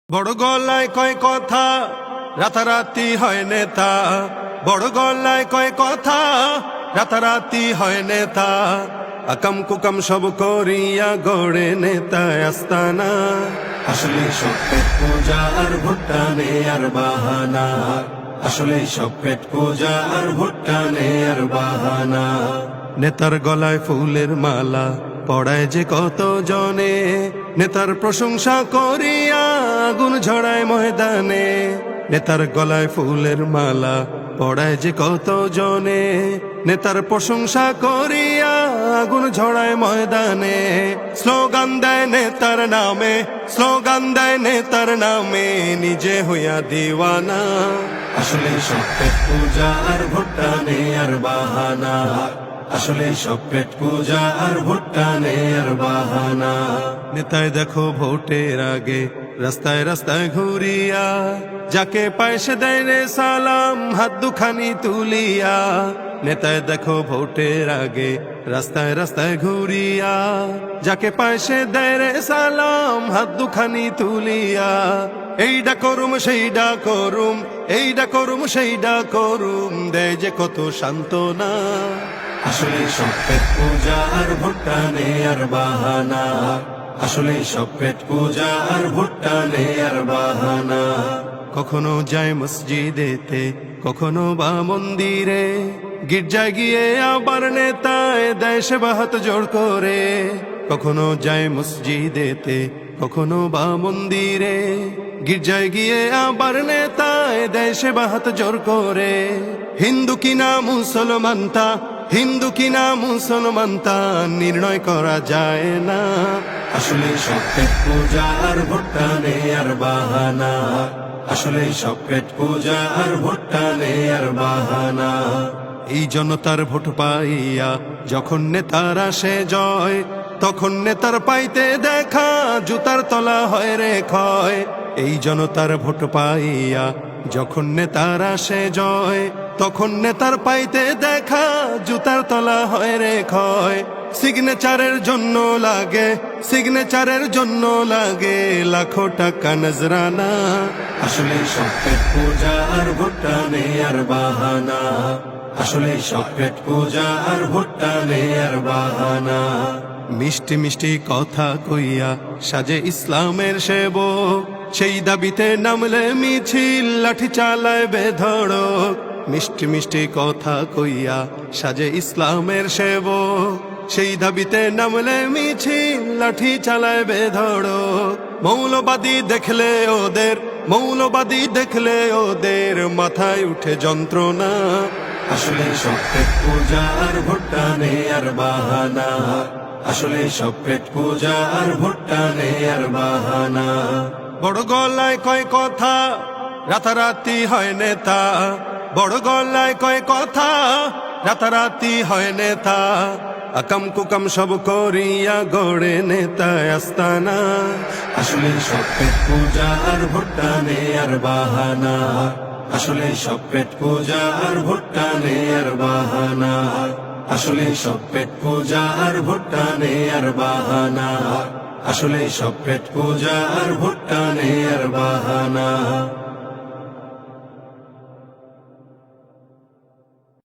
বড় গলায় কয় কথা, রাতারাতি হয় নেতা। বড় গলায় কয় কথা, রাতারাতি হয় নেতা। আকাম কুকাম সব করিয়া গড়ে নেতা আস্তানা। আসলে সব পেট পূজা আর ভুট্টা নে আর বাহানা। আসলে সব পেট পূজা আর ভুট্টা নে আর বাহানা। নেতার গলায় ফুলের মালা পড়ায় যে কত জনে, নেতার প্রশংসা করিয়া আগুন ঝড়ায় ময়দানে। নেতার গলায় ফুলের মালা পড়ায় যে কত জনে, নেতার প্রশংসা করিয়া আগুন ঝড়ায় ময়দানে। স্লোগান দেয় নেতার নামে, স্লোগান দেয় নেতার নামে, নিজে হইয়া দিওয়ানা। আসলে সব পেট পূজা আর ভুট্টা নে আর বাহানা। আসলে সব পেট পূজা আর ভুট্টা নে আর বাহানা। নেতায় দেখো ভোটের আগে রাস্তায় রাস্তায় ঘুরিয়া, যাকে পায় সে দেয় রে সালাম হাত দুখানি তুলিয়া। নেতায় দেখো ভোটের আগে রাস্তায় রাস্তায় ঘুরিয়া, যাকে পায় সে দেয় রে সালাম হাত দুখানি তুলিয়া। এইডা করুম সেইডা করুম, এইডা করুম সেইডা করুম, দেয় যে কত সান্ত্বনা। আসলে সব পেট পূজা আর ভুট্টা নে আর বাহানা। আসলে সব পেট পূজা আর ভুট্টা নে আর বাহানা। কখনো যায় মসজিদেতে, কখনো বা মন্দিরে, গির্জায় গিয়ে আবার নেতায় দেয় সেবা হাত জোড় করে। কখনো যায় মসজিদেতে, কখনো বা মন্দিরে, গির্জায় গিয়ে আবার নেতায় দেয় সেবা হাত জোড় করে। হিন্দু কিনা মুসলমান তা, হিন্দু কিনা মুসলমান তা নির্ণয় করা যায় না। আসলে সব পেট পূজা আর ভুট্টা নে আর বাহানা। আসলে সব পেট পূজা আর ভুট্টা নে আর বাহানা। এই জনতার ভোট পাইয়া যখন নেতার আসে জয়, তখন নেতার পাইতে দেখা জুতার তলা হয় রে ক্ষয়। এই জনতার ভোট পাইয়া যখন নেতার আসে জয়, তখন নেতার পাইতে দেখা জুতার তলা হয় রে ক্ষয়। সিগনেচারের জন্য লাগে, সিগনেচারের জন্য লাগে লাখো টাকা নজরানা। আসলে সব পেট পূজা আর ভুট্টা নে আর বাহানা। আসলে সব পেট পূজা আর ভুট্টা নে আর বাহানা। মিষ্টি মিষ্টি কথা কইয়া সাজে ইসলামের সেবক, সেই দাবিতে নামলে মিছিল লাঠি চালায় বেধড়ক। মিষ্টি মিষ্টি কথা কইয়া সাজে ইসলামের সেবক, সেই দাবিতে নামলে মিছিল লাঠি চালায় বেধড়ক। মৌলবাদী দেখলে ওদের, মৌলবাদী দেখলে ওদের মাথায় উঠে যন্ত্রণা। আসলে সব পেট পূজা আর ভুট্টা নে আর বাহানা। আসলে সব পেট পূজা আর ভুট্টা নে আর বাহানা। বড় গলায় কয় কথা, রাতারাতি হয় নেতা। বড় গলায় কয় কথা, রাতারাতি হয় নেতা। আকাম কুকাম সব করিয়া গড়ে নেতা আস্তানা। আসলে সব পেট পূজা আর ভুট্টা নে আর বাহানা। আসলে সব পেট পূজা আর ভুট্টা নে আর বাহানা। আসলে সব পেট পূজা আর ভুট্টা নে আর বাহানা। আসলে সব পেট পূজা আর ভুট্টা নে আর বাহানা।